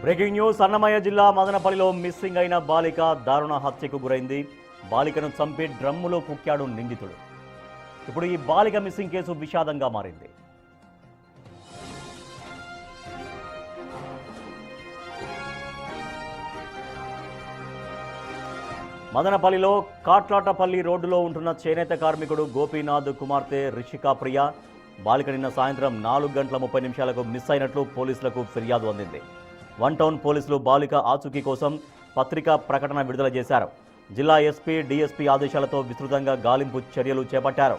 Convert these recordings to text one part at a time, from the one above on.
Breaking news Annamayya జిల్లా మదనపల్లిలో missing అయిన బాలిక దారుణ హత్యకు గురైంది. బాలికను చంపి డ్రమ్ములో కుక్కాడు నిందితుడు. ఇప్పుడు ఈ బాలిక మిస్సింగ్ కేసు విషాదంగా మారింది. మదనపల్లిలో కాట్లాటపల్లి రోడ్డులో ఉంటున్న చేనేత కార్మికుడు గోపీనాథ్ కుమార్తె రిషికా ప్రియ బాలిక నిన్న సాయంత్రం 4:30 మిస్ అయినట్లు పోలీసులకు ఫిర్యాదు అందింది. వన్ టౌన్ పోలీసులు బాలిక ఆచూకీ కోసం పత్రికా ప్రకటన విడుదల చేశారు. జిల్లా ఎస్పీ డీఎస్పీ ఆదేశాలతో విస్తృతంగా గాలింపు చర్యలు చేపట్టారు.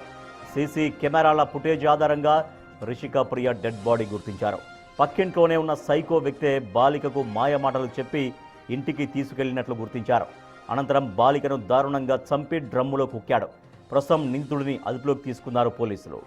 సీసీ కెమెరాల ఫుటేజ్ ఆధారంగా రిషికా ప్రియ డెడ్ బాడీ గుర్తించారు. పక్కింట్లోనే ఉన్న సైకో వ్యక్తే బాలికకు మాయమాటలు చెప్పి ఇంటికి తీసుకెళ్లినట్లు గుర్తించారు. అనంతరం బాలికను దారుణంగా చంపి డ్రమ్ములో కుక్కాడు. ప్రస్తుతం నిందితుడిని అదుపులోకి తీసుకున్నారు పోలీసులు.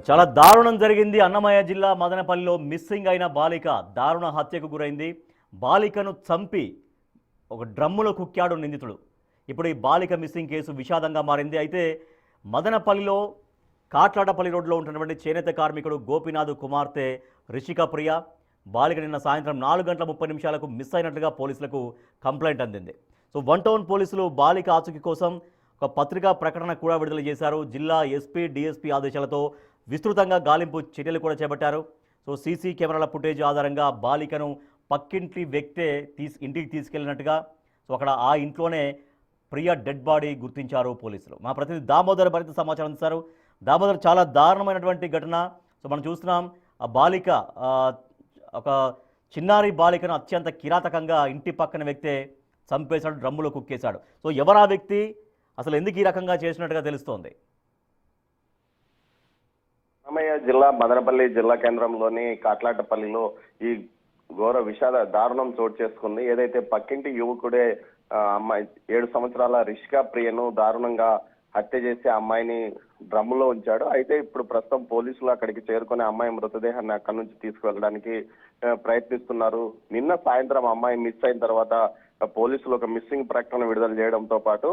చాలా దారుణం జరిగింది. అన్నమయ్య జిల్లా మదనపల్లిలో మిస్సింగ్ అయిన బాలిక దారుణ హత్యకు గురైంది. బాలికను చంపి ఒక డ్రమ్ములో కుక్కాడు నిందితుడు. ఇప్పుడు ఈ బాలిక మిస్సింగ్ కేసు విషాదంగా మారింది. అయితే మదనపల్లిలో కాట్లాటపల్లి రోడ్లో ఉంటున్నటువంటి చేనేత కార్మికుడు గోపీనాథ్ కుమార్తె రిషికా ప్రియ బాలిక నిన్న సాయంత్రం 4:30 మిస్ అయినట్లుగా పోలీసులకు కంప్లైంట్ అందింది. సో వన్ టౌన్ పోలీసులు బాలిక ఆచూకీ కోసం ఒక పత్రికా ప్రకటన కూడా విడుదల చేశారు. జిల్లా ఎస్పీ డీఎస్పీ ఆదేశాలతో విస్తృతంగా గాలింపు చర్యలు కూడా చేపట్టారు. సో సీసీ కెమెరాల ఫుటేజ్ ఆధారంగా బాలికను పక్కింటి వ్యక్తే ఇంటికి తీసుకెళ్లినట్టుగా, సో అక్కడ ఆ ఇంట్లోనే ప్రియ డెడ్ బాడీ గుర్తించారు పోలీసులు. మా ప్రతినిధి దామోదర్ మరింత సమాచారం అందిస్తారు. దామోదర్, చాలా దారుణమైనటువంటి ఘటన. సో మనం చూస్తున్నాం, ఆ బాలిక ఒక చిన్నారి బాలికను అత్యంత కిరాతకంగా ఇంటి పక్కన వ్యక్తే చంపేశాడు, డ్రమ్ములో కుక్కేశాడు. సో ఎవరా వ్యక్తి, అసలు ఎందుకు ఈ రకంగా చేసినట్టుగా తెలుస్తోంది? అన్నమయ్య జిల్లా మదనపల్లి జిల్లా కేంద్రంలోని కాట్లాటపల్లిలో ఈ ఘోర విషాద దారుణం చోటు చేసుకుంది. ఏదైతే పక్కింటి యువకుడే అమ్మాయి 7 సంవత్సరాల రిషికా ప్రియను దారుణంగా హత్య చేసి అమ్మాయిని డ్రమ్ములో ఉంచాడు. అయితే ఇప్పుడు ప్రస్తుతం పోలీసులు అక్కడికి చేరుకుని అమ్మాయి మృతదేహాన్ని అక్కడి నుంచి తీసుకువెళ్ళడానికి ప్రయత్నిస్తున్నారు. నిన్న సాయంత్రం అమ్మాయి మిస్ అయిన తర్వాత పోలీసులు ఒక మిస్సింగ్ ప్రకటన విడుదల చేయడంతో పాటు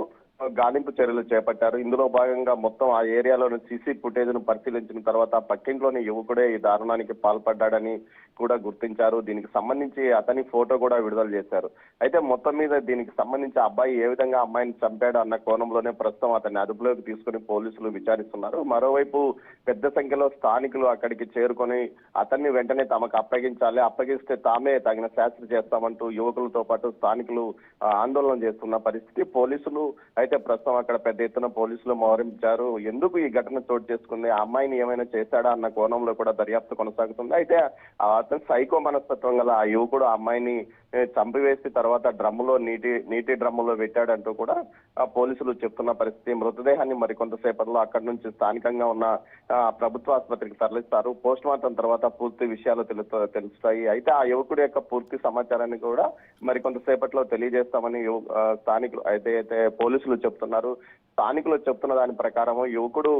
గాలింపు చర్యలు చేపట్టారు. ఇందులో భాగంగా మొత్తం ఆ ఏరియాలోని సీసీ ఫుటేజ్ ను పరిశీలించిన తర్వాత పక్కింట్లోని యువకుడే ఈ దారుణానికి పాల్పడ్డాడని కూడా గుర్తించారు. దీనికి సంబంధించి అతని ఫోటో కూడా విడుదల చేశారు. అయితే మొత్తం మీద దీనికి సంబంధించి అబ్బాయి ఏ విధంగా అమ్మాయిని చంపాడు అన్న కోణంలోనే ప్రస్తుతం అతన్ని అదుపులోకి తీసుకుని పోలీసులు విచారిస్తున్నారు. మరోవైపు పెద్ద సంఖ్యలో స్థానికులు అక్కడికి చేరుకొని అతన్ని వెంటనే తమకు అప్పగించాలి, అప్పగిస్తే తామే తగిన శాస్త్ర చేస్తామంటూ యువకులతో పాటు స్థానికులు ఆందోళన చేస్తున్న పరిస్థితి. పోలీసులు అయితే ప్రస్తుతం అక్కడ పెద్ద ఎత్తున పోలీసులు మోహరించారు. ఎందుకు ఈ ఘటన చోటు చేసుకుంది, ఆ అమ్మాయిని ఏమైనా చేశాడా అన్న కోణంలో కూడా దర్యాప్తు కొనసాగుతుంది. అయితే అతను సైకో మనస్తత్వం గల ఆ యువకుడు ఆ అమ్మాయిని చంపివేసి తర్వాత డ్రమ్ములో నీటి డ్రమ్ములో పెట్టాడంటూ కూడా పోలీసులు చెప్తున్న పరిస్థితి. మృతదేహాన్ని మరికొంతసేపట్లో అక్కడి నుంచి స్థానికంగా ఉన్న ప్రభుత్వ ఆసుపత్రికి తరలిస్తారు. పోస్ట్ మార్టం తర్వాత పూర్తి విషయాలు తెలుస్తాయి. అయితే ఆ యువకుడి యొక్క పూర్తి సమాచారాన్ని కూడా మరికొంతసేపట్లో తెలియజేస్తామని స్థానికులు అయితే పోలీసులు చెప్తున్నారు. స్థానికులు చెప్తున్న దాని ప్రకారం యువకుడు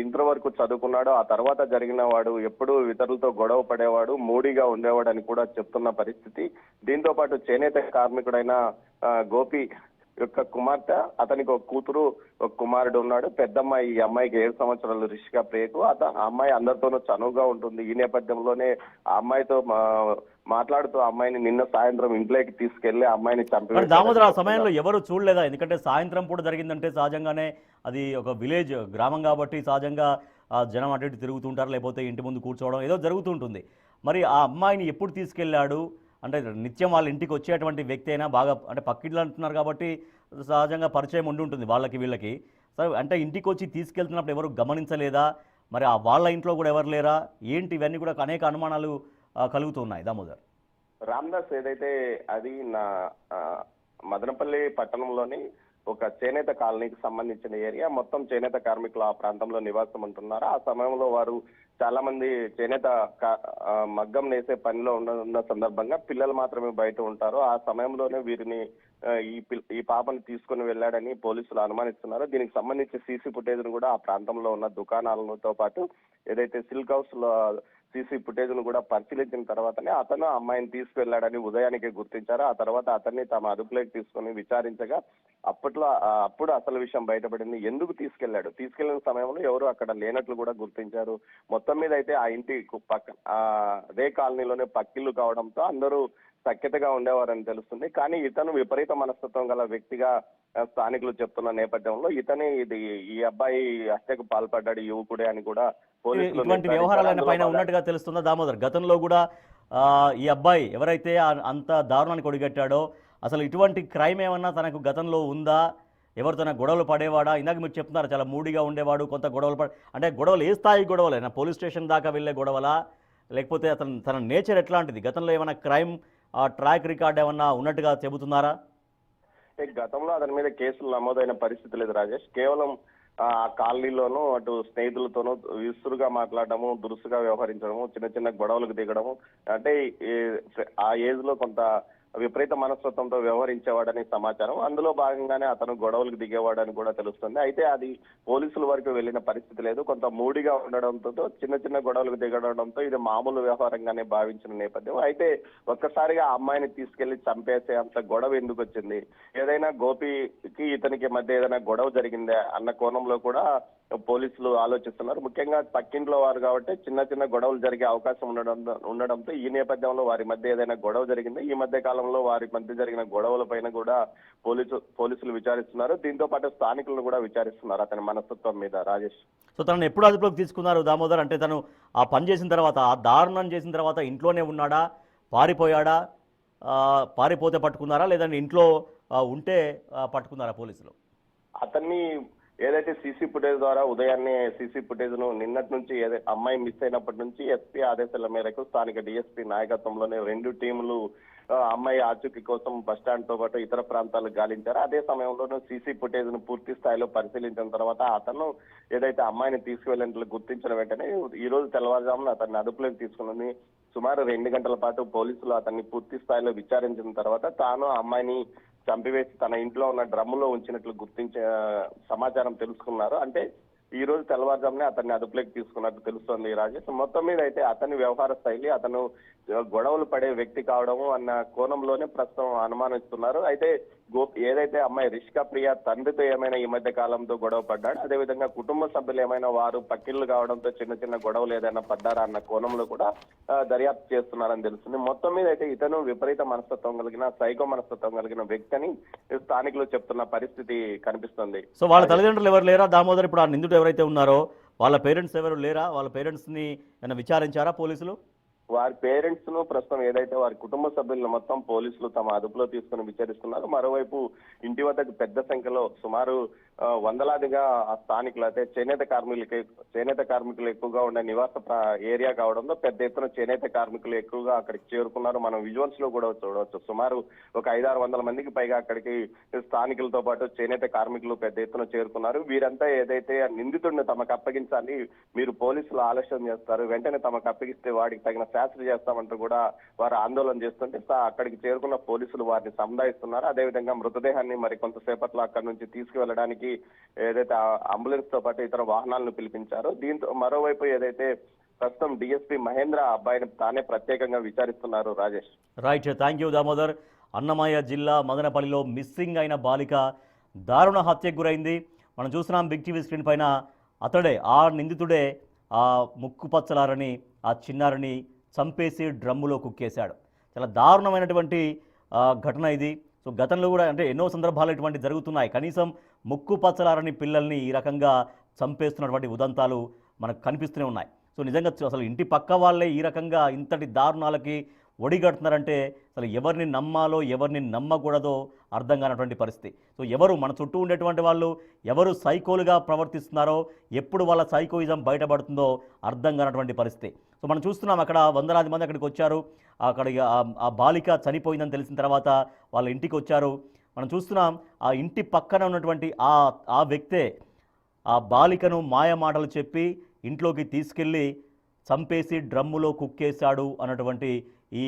ఇంటర్ వరకు చదువుకున్నాడు. ఆ తర్వాత జరిగిన వాడు ఎప్పుడూ ఇతరులతో గొడవ పడేవాడు, మూడీగా ఉండేవాడు అని కూడా చెప్తున్న పరిస్థితి. దీంతో పాటు చేనేత కార్మికుడైన గోపి యొక్క కుమార్తె, అతనికి ఒక కూతురు ఒక కుమారుడు ఉన్నాడు. పెద్దమ్మాయి, ఈ అమ్మాయికి 7 సంవత్సరాలు రిషికా ప్రియకు. ఆ అమ్మాయి అందరితోనూ చనువుగా ఉంటుంది. ఈ నేపథ్యంలోనే ఆ అమ్మాయితో మాట్లాడుతూ అమ్మాయిని నిన్న సాయంత్రం ఇంట్లోకి తీసుకెళ్లి అమ్మాయిని చంపి. దామోదర్, ఆ సమయంలో ఎవరు చూడలేదా? ఎందుకంటే సాయంత్రం పూట జరిగిందంటే సహజంగానే అది ఒక విలేజ్ గ్రామం కాబట్టి సహజంగా జనం అటు ఇటు తిరుగుతుంటారు, లేకపోతే ఇంటి ముందు కూర్చోవడం ఏదో జరుగుతుంటుంది. మరి ఆ అమ్మాయిని ఎప్పుడు తీసుకెళ్లాడు? అంటే నిత్యం వాళ్ళ ఇంటికి వచ్చేటువంటి వ్యక్తి అయినా, బాగా అంటే పక్కిళ్ళు అంటున్నారు కాబట్టి సహజంగా పరిచయం ఉంటుంది వాళ్ళకి వీళ్ళకి. సరే, అంటే ఇంటికి వచ్చి తీసుకెళ్తున్నప్పుడు ఎవరు గమనించలేదా? మరి ఆ వాళ్ళ ఇంట్లో కూడా ఎవరు లేరా? ఏంటి, ఇవన్నీ కూడా అనేక అనుమానాలు కలుగుతున్నాయి. దామోదర్, రామ్దాస్, ఏదైతే అది నా మదనపల్లి పట్టణంలోని ఒక చేనేత కాలనీకి సంబంధించిన ఏరియా. మొత్తం చేనేత కార్మికులు ఆ ప్రాంతంలో నివాసం ఉంటున్నారు. ఆ సమయంలో వారు చాలా మంది చేనేత మగ్గం నేసే పనిలో ఉన్న సందర్భంగా పిల్లలు మాత్రమే బయట ఉంటారు. ఆ సమయంలోనే వీరిని ఈ పాపను తీసుకుని వెళ్ళాడని పోలీసులు అనుమానిస్తున్నారు. దీనికి సంబంధించి సీసీ ఫుటేజ్ ను కూడా ఆ ప్రాంతంలో ఉన్న దుకాణాలతో పాటు ఏదైతే సిల్క్ హౌస్ లో సీసీ ఫుటేజ్ ను కూడా పరిశీలించిన తర్వాతనే అతను అమ్మాయిని తీసుకువెళ్లాడని ఉదయానికి గుర్తించారు. ఆ తర్వాత అతన్ని తమ అదుపులోకి తీసుకుని విచారించగా అప్పుడు అసలు విషయం బయటపడింది. ఎందుకు తీసుకెళ్లిన సమయంలో ఎవరు అక్కడ లేనట్లు కూడా గుర్తించారు. మొత్తం మీద అయితే ఆ ఇంటి అదే కాలనీలోనే పక్కిల్లు కావడంతో అందరూ సఖ్యతగా ఉండేవారని తెలుస్తుంది. కానీ ఇతను విపరీత మనస్తత్వం గల వ్యక్తిగా స్థానికులు చెప్తున్న నేపథ్యంలో ఈ అబ్బాయి హత్యకు పాల్పడ్డాడు యువకుడే అని కూడా పోలీసులు ఇటువంటి వ్యవహారాలైన పైన ఉన్నట్టుగా తెలుస్తుందా దామోదర్? గతంలో కూడా ఈ అబ్బాయి ఎవరైతే అంత దారుణానికి ఒడిగట్టాడో అసలు ఇటువంటి క్రైమ్ ఏమన్నా తనకు గతంలో ఉందా? ఎవరు తన గొడవలు పడేవాడా? ఇందాక మీరు చెప్తున్నారు చాలా మూడీగా ఉండేవాడు, కొంత గొడవలు అంటే గొడవలు ఏ స్థాయి గొడవలైనా పోలీస్ స్టేషన్ దాకా వెళ్ళే గొడవలా, లేకపోతే తన నేచర్ ఎట్లాంటిది? గతంలో ఏమైనా క్రైమ్ ట్రాక్ రికార్డ్ ఏమన్నా ఉన్నట్టుగా చెబుతున్నారా? గతంలో అతని మీద కేసులు నమోదైన పరిస్థితి లేదు రాజేష్. కేవలం ఆ కాలనీలోనూ అటు స్నేహితులతోనూ విసురుగా మాట్లాడడము, దురుసుగా వ్యవహరించడము, చిన్న చిన్న గొడవలకు దిగడము, అంటే ఆ ఏజ్ లో కొంత విపరీత మనస్తత్వంతో వ్యవహరించేవాడని సమాచారం. అందులో భాగంగానే అతను గొడవలకు దిగేవాడని కూడా తెలుస్తుంది. అయితే అది పోలీసుల వరకు వెళ్ళిన పరిస్థితి లేదు. కొంత మూడిగా ఉండడంతో చిన్న చిన్న గొడవలకు దిగడంతో ఇది మామూలు వ్యవహారంగానే భావించిన నేపథ్యం. అయితే ఒక్కసారిగా ఆ అమ్మాయిని తీసుకెళ్లి చంపేసే అంత గొడవ ఎందుకు వచ్చింది? ఏదైనా గోపికి ఇతనికి మధ్య ఏదైనా గొడవ జరిగిందా అన్న కోణంలో కూడా పోలీసులు ఆలోచిస్తున్నారు. ముఖ్యంగా పక్కింట్లో వారు కాబట్టి చిన్న చిన్న గొడవలు జరిగే అవకాశం ఉండడంతో ఈ నేపథ్యంలో వారి మధ్య ఏదైనా గొడవ జరిగింది. ఈ మధ్య కాలంలో వారి మధ్య జరిగిన గొడవల పైన కూడా పోలీసులు విచారిస్తున్నారు. దీంతో పాటు స్థానికులను కూడా విచారిస్తున్నారు అతని మనస్తత్వం మీద రాజేష్. సో తనను ఎప్పుడు అదుపులోకి తీసుకున్నారు దామోదర్? అంటే తను ఆ పని చేసిన తర్వాత, ఆ దారుణం చేసిన తర్వాత ఇంట్లోనే ఉన్నాడా, పారిపోయాడా? పారిపోతే పట్టుకున్నారా, లేదంటే ఇంట్లో ఉంటే పట్టుకున్నారా పోలీసులు? అతన్ని ఏదైతే సీసీ ఫుటేజ్ ద్వారా ఉదయాన్నే సీసీ ఫుటేజ్ ను నిన్నటి నుంచి అమ్మాయి మిస్ అయినప్పటి నుంచి ఎస్పీ ఆదేశాల మేరకు స్థానిక డిఎస్పీ నాయకత్వంలోనే 2 టీములు అమ్మాయి ఆచూకీ కోసం బస్టాండ్ తో పాటు ఇతర ప్రాంతాలకు గాలించారు. అదే సమయంలోనూ సీసీ ఫుటేజ్ ను పూర్తి స్థాయిలో పరిశీలించిన తర్వాత అతను ఏదైతే అమ్మాయిని తీసుకువెళ్ళినట్లు గుర్తించిన వెంటనే ఈ రోజు తెల్లవారుజామున అతన్ని అదుపులోకి తీసుకున్నది. సుమారు 2 గంటల పాటు పోలీసులు అతన్ని పూర్తి స్థాయిలో విచారించిన తర్వాత తాను అమ్మాయిని చంపివేసి తన ఇంట్లో ఉన్న డ్రమ్ములో ఉంచినట్లు గుర్తించే సమాచారం తెలుసుకున్నారు. అంటే ఈ రోజు తెల్లవారుజామునే అతన్ని అదుపులోకి తీసుకున్నట్టు తెలుస్తోంది రాజేష్. మొత్తం మీద అయితే అతని వ్యవహార శైలి, అతను గొడవలు పడే వ్యక్తి కావడము అన్న కోణంలోనే ప్రస్తుతం అనుమానిస్తున్నారు. అయితే ఏదైతే అమ్మాయి రిషికా ప్రియ తండ్రితో ఏమైనా ఈ మధ్య కాలంతో గొడవ పడ్డాడు, అదేవిధంగా కుటుంబ సభ్యులు ఏమైనా వారు పక్కిళ్ళు కావడంతో చిన్న చిన్న గొడవలు ఏదైనా పడ్డారా అన్న కోణంలో కూడా దర్యాప్తు చేస్తున్నారని తెలుస్తుంది. మొత్తం మీద అయితే ఇతను విపరీత మనస్తత్వం కలిగిన, సైకో మనస్తత్వం కలిగిన వ్యక్తి అని స్థానికులు చెప్తున్న పరిస్థితి కనిపిస్తుంది. సో వాళ్ళ తల్లిదండ్రులు ఎవరు లేరా దామోదర్? ఇప్పుడు ఆ నిందితుడు ఎవరైతే ఉన్నారో వాళ్ళ పేరెంట్స్ ఎవరు లేరా? వాళ్ళ పేరెంట్స్ ని ఏమైనా విచారించారా పోలీసులు? వారి పేరెంట్స్ ను ప్రస్తుతం ఏదైతే వారి కుటుంబ సభ్యులను మొత్తం పోలీసులు తమ అదుపులో తీసుకుని విచారిస్తున్నారు. మరోవైపు ఇంటి వద్దకు పెద్ద సంఖ్యలో సుమారు వందలాదిగా ఆ స్థానికులు అయితే చేనేత కార్మికులు ఎక్కువగా ఉండే నివాస ఏరియా కావడంతో పెద్ద ఎత్తున చేనేత కార్మికులు ఎక్కువగా అక్కడికి చేరుకున్నారు. మనం విజువల్స్ లో కూడా చూడవచ్చు. సుమారు ఒక 500-600 మందికి పైగా అక్కడికి స్థానికులతో పాటు చేనేత కార్మికులు పెద్ద ఎత్తున చేరుకున్నారు. వీరంతా ఏదైతే నిందితుడిని తమకు అప్పగించాలి, మీరు పోలీసులు ఆలస్యం చేస్తారు, వెంటనే తమకు అప్పగిస్తే వాడికి తగిన శాస్త్ర చేస్తామంటూ కూడా వారు ఆందోళన చేస్తుంటే అక్కడికి చేరుకున్న పోలీసులు వారిని సముదాయిస్తున్నారు. అదేవిధంగా మృతదేహాన్ని మరి కొంతసేపట్లో అక్కడి నుంచి తీసుకువెళ్ళడానికి ఏదైతే అంబులెన్స్ తో పాటు ఇతర వాహనాలను పిలిపించారో, దీంతో మరోవైపు ఏదైతే ప్రస్తుతం డిఎస్పీ మహేంద్ర అబ్బాయిని తానే ప్రత్యేకంగా విచారిస్తున్నారు Rajesh. Right, thank you Damodar. Annamayya జిల్లా మదనపల్లిలో మిస్సింగ్ అయిన బాలిక దారుణ హత్యకు గురైంది. మనం చూస్తున్నాం బిగ్ టీవీ స్క్రీన్ పైన. అతడే, ఆ నిందితుడే ఆ ముక్కు పచ్చలారని ఆ చిన్నారిని చంపేసి డ్రమ్ములో కుక్కేశాడు. చాలా దారుణమైనటువంటి ఘటన ఇది. సో గతంలో కూడా అంటే ఎన్నో సందర్భాలు ఇటువంటి జరుగుతున్నాయి. కనీసం ముక్కు పచ్చలారని పిల్లల్ని ఈ రకంగా చంపేస్తున్నటువంటి ఉదంతాలు మనకు కనిపిస్తూనే ఉన్నాయి. సో నిజంగా అసలు ఇంటి పక్క వాళ్ళే ఈ రకంగా ఇంతటి దారుణాలకి ఒడిగడుతున్నారంటే అసలు ఎవరిని నమ్మాలో ఎవరిని నమ్మకూడదో అర్థం కానటువంటి పరిస్థితి. సో ఎవరు మన చుట్టూ ఉండేటువంటి వాళ్ళు ఎవరు సైకోలుగా ప్రవర్తిస్తున్నారో, ఎప్పుడు వాళ్ళ సైకోయిజం బయటపడుతుందో అర్థం కానటువంటి పరిస్థితి. సో మనం చూస్తున్నాం అక్కడ వందలాది మంది అక్కడికి వచ్చారు. అక్కడ ఆ బాలిక చనిపోయిందని తెలిసిన తర్వాత వాళ్ళ ఇంటికి వచ్చారు. మనం చూస్తున్నాం ఆ ఇంటి పక్కన ఉన్నటువంటి ఆ వ్యక్తే ఆ బాలికను మాయ మాటలు చెప్పి ఇంట్లోకి తీసుకెళ్ళి చంపేసి డ్రమ్ములో కుక్కేశాడు అన్నటువంటి ఈ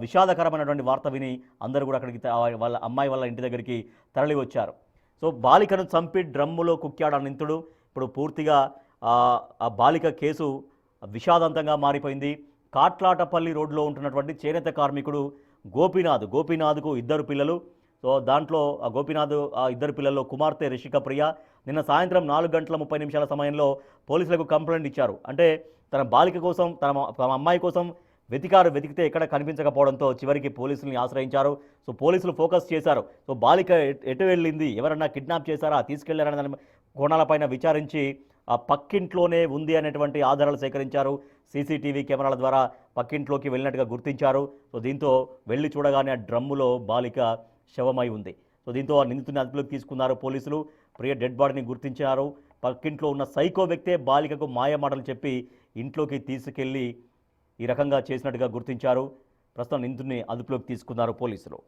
విషాదకరమైనటువంటి వార్త విని అందరూ కూడా అక్కడికి వాళ్ళ అమ్మాయి వాళ్ళ ఇంటి దగ్గరికి తరలి వచ్చారు. సో బాలికను చంపి డ్రమ్ములో కుక్కాడు ఆ నిందితుడు. ఇప్పుడు పూర్తిగా ఆ బాలిక కేసు విషాదంతంగా మారిపోయింది. కాట్లాటపల్లి రోడ్లో ఉంటున్నటువంటి చేనేత కార్మికుడు గోపీనాథ్కు 2 పిల్లలు. సో దాంట్లో ఆ గోపీనాథ్ ఆ 2 పిల్లల్లో కుమార్తె రిషిక ప్రియ నిన్న సాయంత్రం 4:30 సమయంలో పోలీసులకు కంప్లైంట్ ఇచ్చారు. అంటే తన బాలిక కోసం తన అమ్మాయి కోసం వెతికితే ఎక్కడ కనిపించకపోవడంతో చివరికి పోలీసుల్ని ఆశ్రయించారు. సో పోలీసులు ఫోకస్ చేశారు. సో బాలిక ఎటు వెళ్ళింది, ఎవరన్నా కిడ్నాప్ చేశారా, తీసుకెళ్లారనే దాని కోణాలపైన విచారించి ఆ పక్కింట్లోనే ఉంది అనేటువంటి ఆధారాలు సేకరించారు. సీసీటీవీ కెమెరాల ద్వారా పక్కింట్లోకి వెళ్ళినట్టుగా గుర్తించారు. సో దీంతో వెళ్ళి చూడగానే ఆ డ్రమ్ములో బాలిక శవమై ఉంది. సో దీంతో ఆ నిందితుడిని అదుపులోకి తీసుకున్నారు పోలీసులు. ప్రియ డెడ్ బాడీని గుర్తించారు. పక్కింట్లో ఉన్న సైకో వ్యక్తే బాలికకు మాయమాటలు చెప్పి ఇంట్లోకి తీసుకెళ్లి ఈ రకంగా చేసినట్టుగా గుర్తించారు. ప్రస్తుతం నిందితుడిని అదుపులోకి తీసుకున్నారు పోలీసులు.